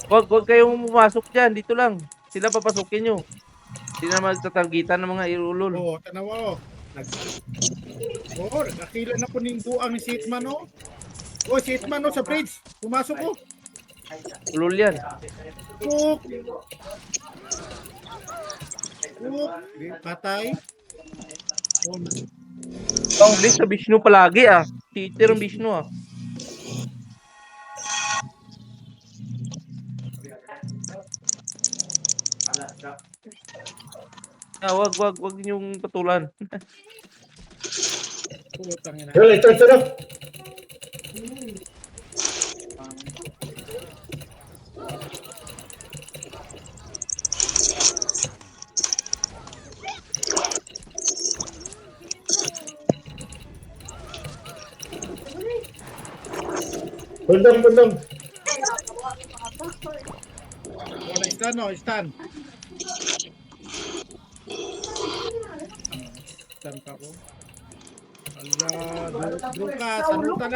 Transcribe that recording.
Wag kayong pumasok diyan, dito lang. Sila papasukin niyo. Hindi na magtatargetan ng mga irulol. Oo, tanawa o. Oo, nakila na po ning buang ni Sitman o. O, Sitman o sa bridge. Pumasok o. Ulol yan. Cook. Cook. Patay. Oh, Ang bilis sa Vishnu palagi ah. Cheater ang Vishnu ah. Wag niyong patulan. putang ina. Ito na. Bundang. Wala stand o, stand. Stand pa ko. Ala, Lucas, ano ta na?